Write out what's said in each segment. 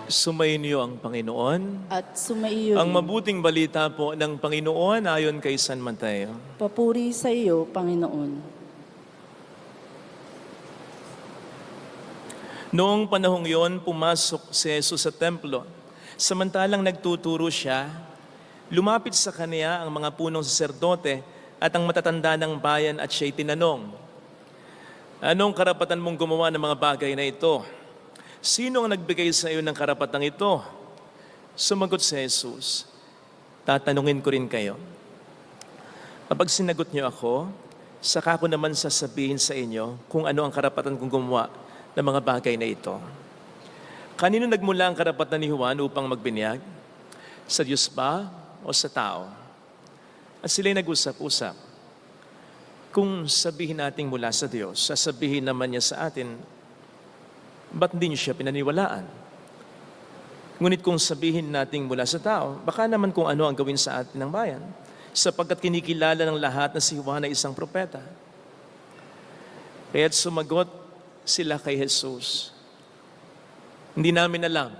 Sumainyo ang Panginoon. at sumaiyo Ang rin. mabuting balita po ng Panginoon ayon kay San Mateo. Papuri sa iyo, Panginoon. Noong panahong yon, pumasok si Jesus sa templo. Samantalang nagtuturo siya, lumapit sa kaniya ang mga punong saserdote at ang matatanda ng bayan at siya'y tinanong, "Anong karapatan mong gumawa ng mga bagay na ito? Sino ang nagbigay sa iyo ng karapatang ito?" Sumagot si Jesus, "Tatanungin ko rin kayo. Kapag sinagot niyo ako, saka ko naman sasabihin sa inyo kung ano ang karapatan kong gumawa ng mga bagay na ito. Kanino nagmula ang karapatan ni Juan upang magbinyag? Sa Diyos ba o sa tao?" At sila'y nag-usap-usap. Kung sabihin natin mula sa Diyos, sasabihin naman niya sa atin, ba't hindi niyo siya pinaniwalaan? Ngunit kung sabihin natin mula sa tao, baka naman kung ano ang gawin sa atin ng bayan, sapagkat kinikilala ng lahat na si Juan ay isang propeta. Kaya't sumagot sila kay Jesus, "Hindi namin alam."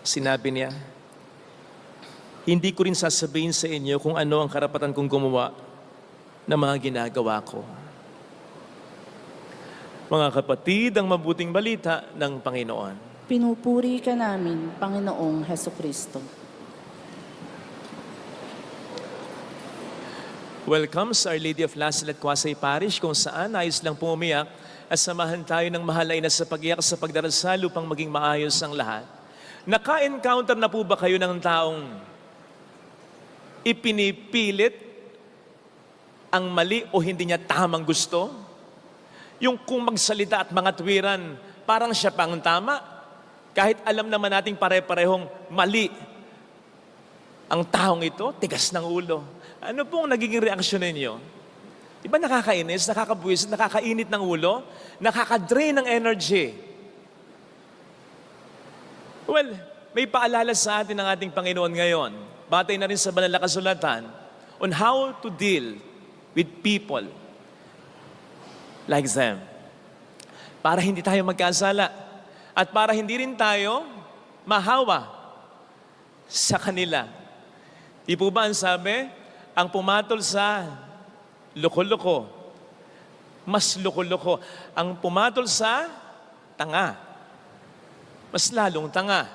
Sinabi niya, "Hindi ko rin sasabihin sa inyo kung ano ang karapatan kong gumawa ng mga ginagawa ko." Mga kapatid, ang mabuting balita ng Panginoon. Pinupuri ka namin, Panginoong Hesukristo. Welcome sa Our Lady of Lasalette Quasay Parish, kung saan nais lang pumiyak at samahan tayo ng mahalay na sa pag-iyak sa pagdarasal upang maging maayos ang lahat. Naka-encounter na po ba kayo ng taong ipinipilit ang mali o hindi niya tamang gusto? Yung kung magsalita at mga tuwiran, parang siya pang tama. Kahit alam naman nating pare-parehong mali ang taong ito, tigas ng ulo. Ano pong nagiging reaksyon ninyo? Di ba nakakainis, nakakabuwis, nakakainit ng ulo, nakaka-drain ng energy? Well, may paalala sa atin ng ating Panginoon ngayon. Batay na rin sa banal na kasulatan on how to deal with people like them. Para hindi tayo magkasala at para hindi rin tayo mahawa sa kanila. Di po ba ang sabi, ang pumatol sa loko-loko, mas loko-loko. Ang pumatol sa tanga, mas lalong tanga.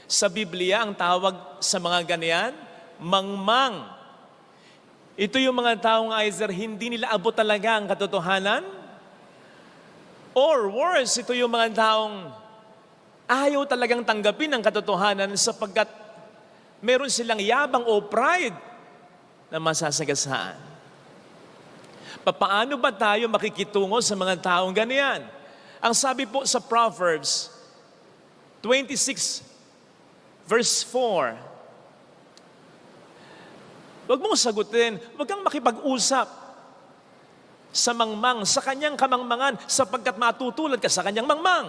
Sa Biblia, ang tawag sa mga ganyan, mangmang. Ito yung mga taong either hindi nila abot talaga ang katotohanan, or worse, ito yung mga taong ayaw talagang tanggapin ang katotohanan sapagkat meron silang yabang o pride na masasagasaan. Paano ba tayo makikitungo sa mga taong ganyan? Ang sabi po sa Proverbs 26 verse 4, huwag mong sagutin, huwag kang makipag-usap sa mangmang, sa kanyang kamangmangan, sapagkat matutulad ka sa kanyang mangmang.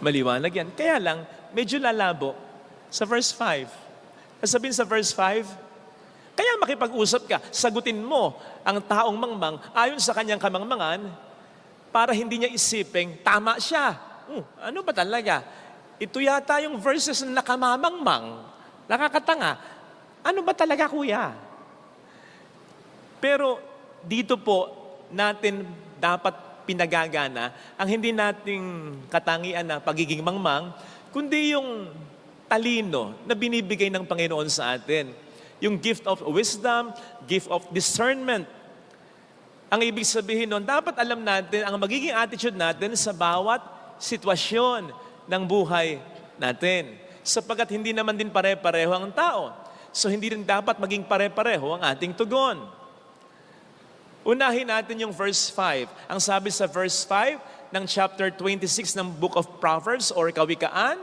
Maliwanag yan. Kaya lang, medyo lalabo sa verse 5. Sabihin sa verse 5, kaya makipag-usap ka, sagutin mo ang taong mangmang ayon sa kanyang kamangmangan para hindi niya isiping tama siya. Ano ba talaga? Ito yata yung verses na nakamamangmang, nakakatanga. Ano ba talaga, kuya? Pero dito po natin dapat pinagagana ang hindi nating katangian na pagiging mangmang, kundi yung talino na binibigay ng Panginoon sa atin. Yung gift of wisdom, gift of discernment. Ang ibig sabihin nun, dapat alam natin ang magiging attitude natin sa bawat sitwasyon ng buhay natin. Sapagkat hindi naman din pare-pareho ang tao. So hindi rin dapat maging pare-pareho ang ating tugon. Unahin natin yung verse 5. Ang sabi sa verse 5 ng chapter 26 ng Book of Proverbs or Kawikaan,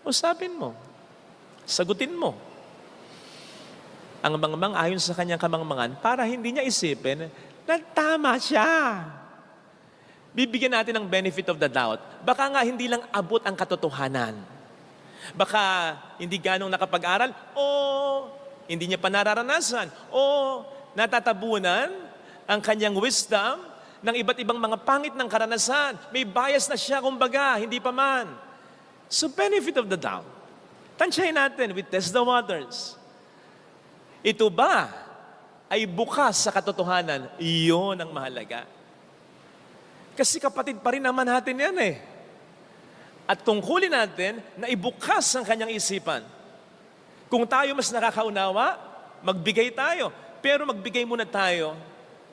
usapin mo, sagutin mo. Ang mangmang ayon sa kanyang kamangmangan para hindi niya isipin na tama siya. Bibigyan natin ng benefit of the doubt. Baka nga hindi lang abot ang katotohanan. Baka hindi ganong nakapag-aral o hindi niya pa nararanasan o natatabunan ang kanyang wisdom ng iba't ibang mga pangit ng karanasan. May bias na siya, kumbaga, hindi pa man. So benefit of the doubt. Tansyahin natin, we test the waters. Ito ba ay bukas sa katotohanan? Iyon ang mahalaga. Kasi kapatid pa rin naman natin yan eh. At tungkulin natin na ibukas ang kanyang isipan. Kung tayo mas nakakaunawa, magbigay tayo. Pero magbigay muna tayo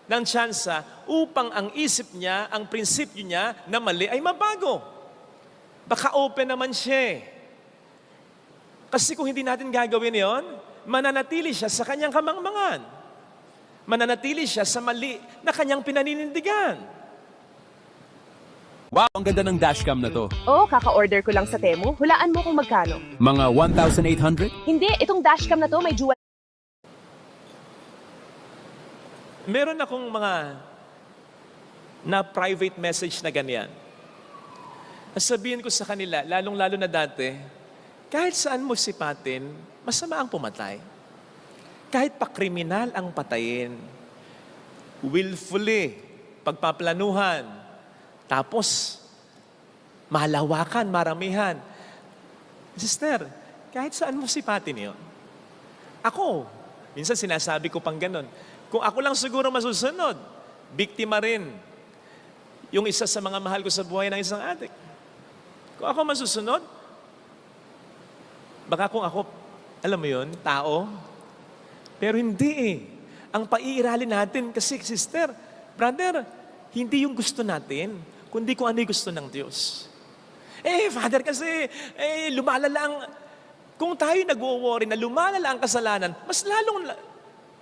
ng tsansa upang ang isip niya, ang prinsipyo niya na mali ay mabago. Baka open naman siya eh. Kasi kung hindi natin gagawin yon, mananatili siya sa kanyang kamangmangan. Mananatili siya sa mali na kanyang pinaninindigan. Wow, ang ganda ng dashcam na to. Oo, kaka-order ko lang sa Temu. Hulaan mo kung magkano. Mga 1,800? Hindi, itong dashcam na to may dual. Meron akong mga na private message na ganyan. Sabihin ko sa kanila, lalong-lalo na dati, kahit saan mo sipatin, masama ang pumatay. Kahit pa kriminal ang patayin, willfully, pagpaplanuhan, tapos malawakan, maramihan. Sister, kahit saan mo sipatin yun. Ako, minsan sinasabi ko pang ganon, kung ako lang siguro masusunod, biktima rin yung isa sa mga mahal ko sa buhay ng isang adik. Kung ako masusunod, baka kung ako, alam mo yun, tao, pero hindi eh. Ang paiiralin natin, kasi sister, brother, hindi yung gusto natin, kundi kung ano yung gusto ng Diyos. Father, kasi lumalala ang, kung tayo nag-worry na lumalala ang kasalanan, mas lalong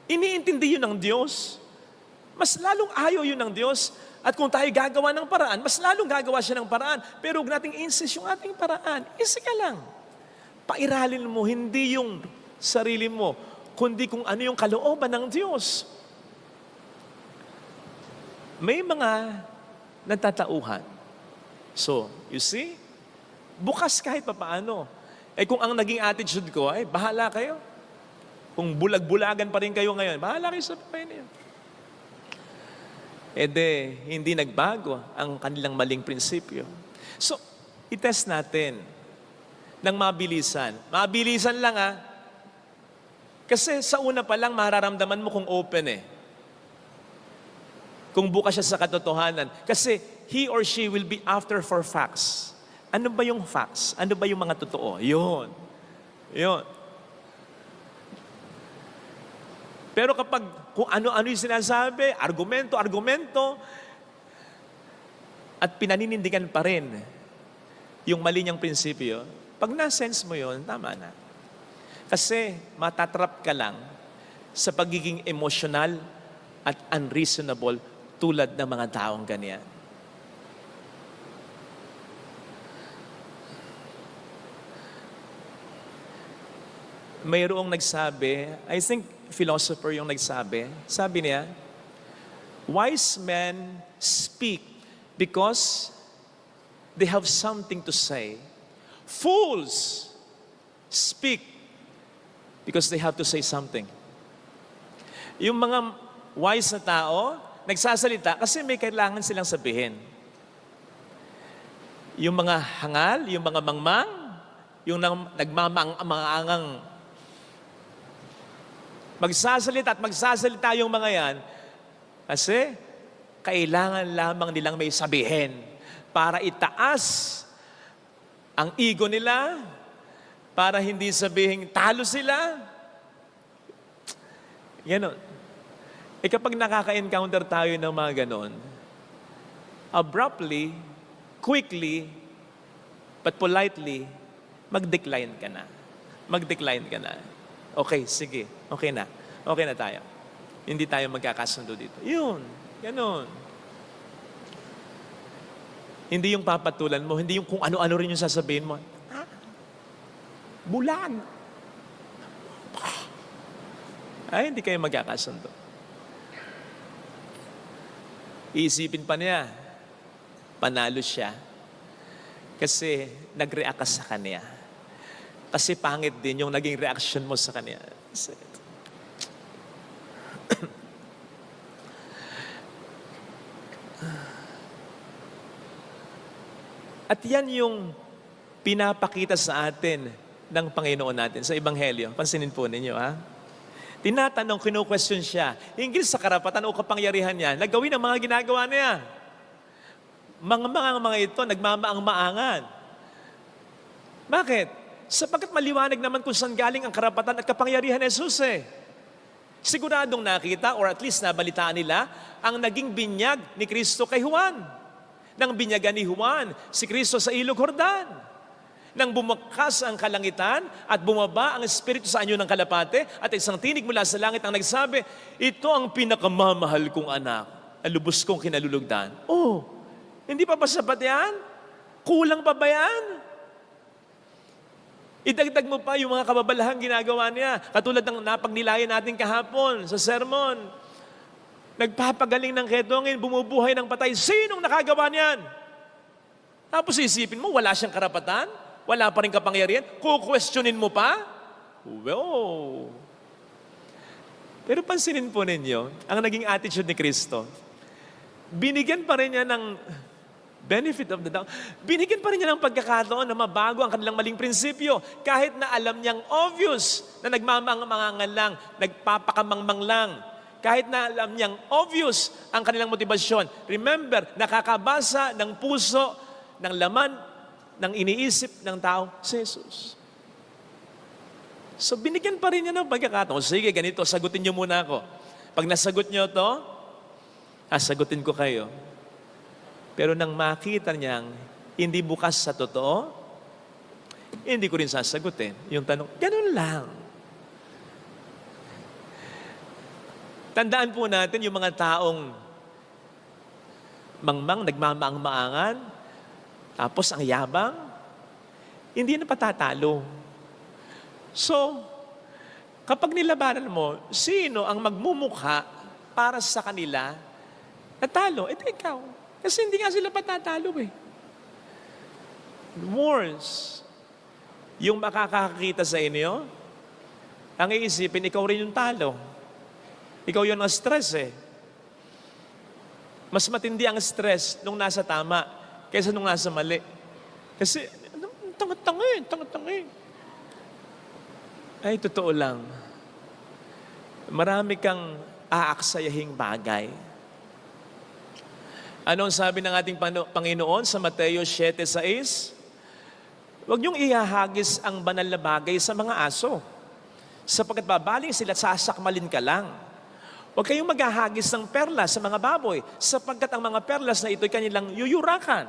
iniintindi yun ng Diyos. Mas lalong ayaw yun ng Diyos. At kung tayo gagawa ng paraan, mas lalong gagawa siya ng paraan. Pero huwag nating insist yung ating paraan. Isa ka lang. Pairalin mo, hindi yung sarili mo, kundi kung ano yung kalooban ng Diyos. May mga nagtatauhan. So, you see, bukas kahit papaano. Kung ang naging attitude ko, bahala kayo. Kung bulag-bulagan pa rin kayo ngayon, bahala kayo sa buhay niyo. Hindi nagbago ang kanilang maling prinsipyo. So, itest natin ng mabilisan. Mabilisan lang Kasi sa una pa lang, mararamdaman mo kung open Kung bukas siya sa katotohanan. Kasi he or she will be after for facts. Ano ba yung facts? Ano ba yung mga totoo? Yun. Pero kapag kung ano-ano yung sinasabi, argumento, at pinaninindigan pa rin yung mali niyang prinsipyo, pag na-sense mo yun, tama na. Kasi matatrap ka lang sa pagiging emotional at unreasonable tulad ng mga taong ganyan. Mayroong nagsabi, I think philosopher yung nagsabi, sabi niya, wise men speak because they have something to say. Fools speak because they have to say something. Yung mga wise na tao, nagsasalita kasi may kailangan silang sabihin. Yung mga hangal, yung mga mangmang, yung nagmamang-angang, magsasalita yung mga yan kasi kailangan lamang nilang may sabihin para itaas ang ego nila, para hindi sabihin talo sila. Ganon. Kapag nakaka-encounter tayo ng mga ganon, abruptly, quickly, but politely, mag-decline ka na. Okay, sige. Okay na tayo. Hindi tayo magkakasundo dito. Yun. Ganon. Hindi yung papatulan mo, hindi yung kung ano-ano rin yung sasabihin mo. Bulag. Hindi kayo magkakasundo. Iisipin pa niya, panalo siya. Kasi nag-react ka sa kanya. Kasi pangit din yung naging reaction mo sa kanya. At yan yung pinapakita sa atin ng Panginoon natin sa Ebanghelyo. Pansinin po ninyo, ha? Tinatanong, kinu-question siya, hinggil sa karapatan o kapangyarihan niya na gawin ang mga ginagawa niya. Mga ito, nagmamaang-maangan. Bakit? Sapagkat maliwanag naman kung saan galing ang karapatan at kapangyarihan ni Jesus eh. Siguradong nakita or at least nabalitaan nila ang naging binyag ni Kristo kay Juan. Nang binyagan ni Juan si Kristo sa Ilog Jordan. Nang bumakas ang kalangitan at bumaba ang Espiritu sa anyo ng kalapate at isang tinig mula sa langit ang nagsabi, ito ang pinakamamahal kong anak, ang lubos kong kinalulugdan. Oh, hindi pa ba sapat yan? Kulang pa ba yan? Idagdag mo pa yung mga kababalahang ginagawa niya. Katulad ng napagnilayan natin kahapon sa sermon. Nagpapagaling ng ketongin, bumubuhay ng patay. Sinong nakagawa niyan? Tapos isipin mo, wala siyang karapatan? Wala pa rin kapangyarihan? Kukwestiyonin mo pa? Wow! Pero pansinin po ninyo, ang naging attitude ni Kristo, binigyan pa rin niya ng benefit of the doubt. Binigyan pa rin niya ng pagkakataon na mabago ang kanilang maling prinsipyo. Kahit na alam niyang obvious na nagmamang-mangangal lang, nagpapakamangmang lang. Kahit na alam niyang obvious ang kanilang motibasyon. Remember, nakakabasa ng puso, ng laman, ng iniisip ng tao, si Jesus. So binigyan pa rin niya ng pagkakataon. Sige, ganito, sagutin niyo muna ako. Pag nasagot niyo to, sagutin ko kayo. Pero nang makita niyang hindi bukas sa totoo, hindi ko rin sasagutin. Yung tanong, ganun lang. Tandaan po natin yung mga taong mangmang, nagmamaang-maangan, tapos ang yabang, hindi na patatalo. So, kapag nilabanan mo, sino ang magmumukha para sa kanila, natalo? Ito ikaw. Kasi hindi nga sila patatalo eh. Worse, yung makakakita sa inyo, ang iisipin, ikaw rin yung talo. Ikaw yun ang stress eh. Mas matindi ang stress nung nasa tama kaysa nung nasa mali. Kasi, tanga-tanga eh. Ay, totoo lang. Marami kang aaksayahing bagay. Ano ang sabi ng ating Panginoon sa Mateo 7:6? Huwag niyong ihahagis ang banal na bagay sa mga aso, sapagkat babaling sila at sasakmalin ka lang. Huwag kayong maghahagis ng perlas sa mga baboy, sapagkat ang mga perlas na ito'y kanilang yuyurakan.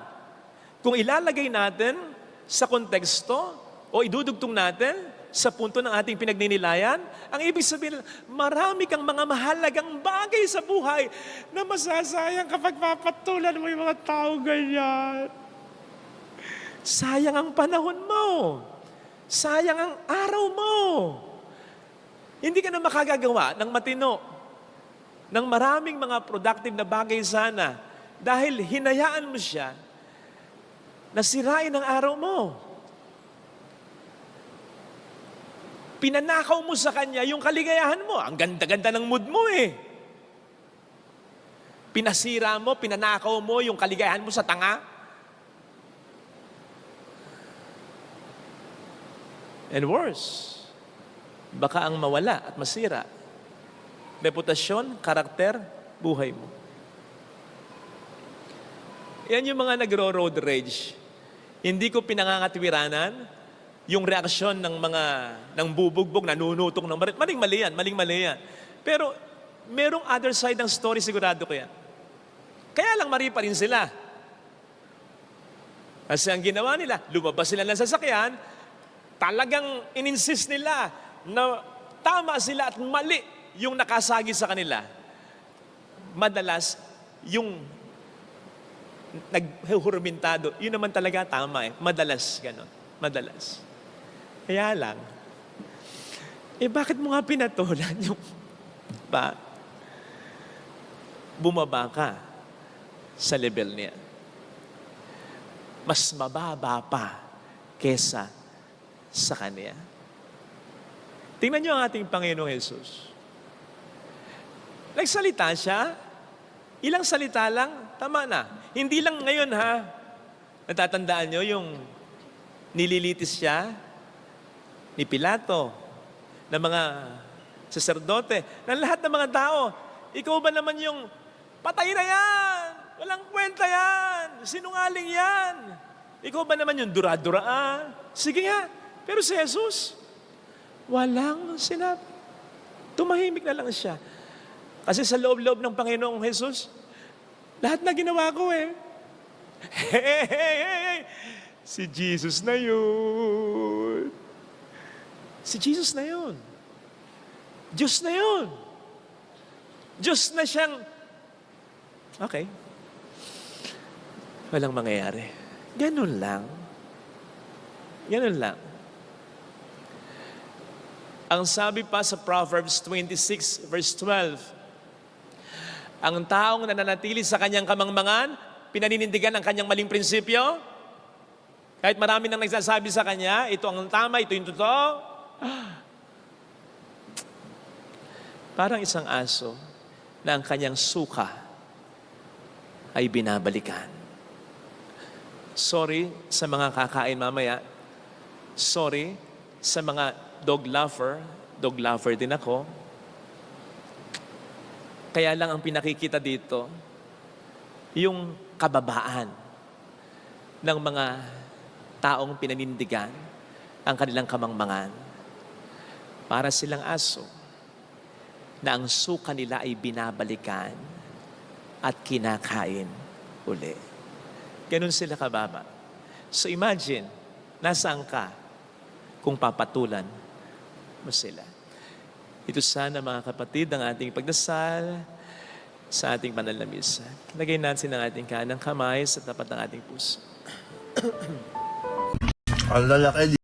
Kung ilalagay natin sa konteksto o idudugtong natin sa punto ng ating pinagninilayan, ang ibig sabihin, marami kang mga mahalagang bagay sa buhay na masasayang kapag papatulan mo yung mga tao ganyan. Sayang ang panahon mo. Sayang ang araw mo. Hindi ka na makagagawa ng matino, ng maraming mga productive na bagay sana dahil hinayaan mo siya na sirain ang araw mo. Pinanakaw mo sa kanya yung kaligayahan mo. Ang ganda-ganda ng mood mo eh. Pinasira mo, pinanakaw mo yung kaligayahan mo sa tanga. And worse, baka ang mawala at masira. Reputasyon, karakter, buhay mo. Yan yung mga nagro-road rage. Hindi ko pinangangatwiranan yung reaksyon ng bubugbog, nanunutok ng barit. Maling-mali yan. Pero merong other side ng story, sigurado ko yan. Kaya lang mari pa rin sila. Kasi ang ginawa nila, lumabas sila ng sasakyan, talagang ininsist nila na tama sila at mali yung nakasagi sa kanila. Madalas, yung naghurmentado, yun naman talaga tama eh. Madalas, gano'n. Madalas. Kaya lang, bakit mo nga pinatulan yung bumaba ka sa level niya? Mas mababa pa kesa sa kanya. Tingnan niyo ang ating Panginoong Jesus. Nagsalita siya, ilang salita lang, Tama na. Hindi lang ngayon ha. Natatandaan nyo yung nililitis siya ni Pilato, ng mga saserdote, ng lahat ng mga tao. Ikaw ba naman yung patay na yan? Walang kwenta yan. Sinungaling yan. Ikaw ba naman yung dura-duraan? Sige nga. Pero si Jesus, walang sinabi. Tumahimik na lang siya. Kasi sa loob-loob ng Panginoong Jesus, lahat na ginawa ko eh. Hey. Si Jesus na yun. Si Jesus na yun. Diyos na yun. Diyos na siyang, okay, walang mangyayari. Ganun lang. Ganun lang. Ang sabi pa sa Proverbs 26 verse 12, ang taong nananatili sa kanyang kamangmangan, pinaninindigan ang kanyang maling prinsipyo, kahit marami nang nagsasabi sa kanya, ito ang tama, ito yung totoo, parang isang aso na ang kanyang suka ay binabalikan. Sorry sa mga kakain mamaya. Sorry sa mga dog lover. Dog lover din ako. Kaya lang ang pinakikita dito, yung kababaan ng mga taong pinanindigan ang kanilang kamangmangan. Para silang aso na ang suka nila ay binabalikan at kinakain uli. Ganun sila kababa. So imagine, nasaan ka kung papatulan mo sila. Ito sana mga kapatid ang ating pagdasal sa ating banal na misa. Lagay natin ang ating kanang kamay sa tapat ng ating puso. Ang lalaki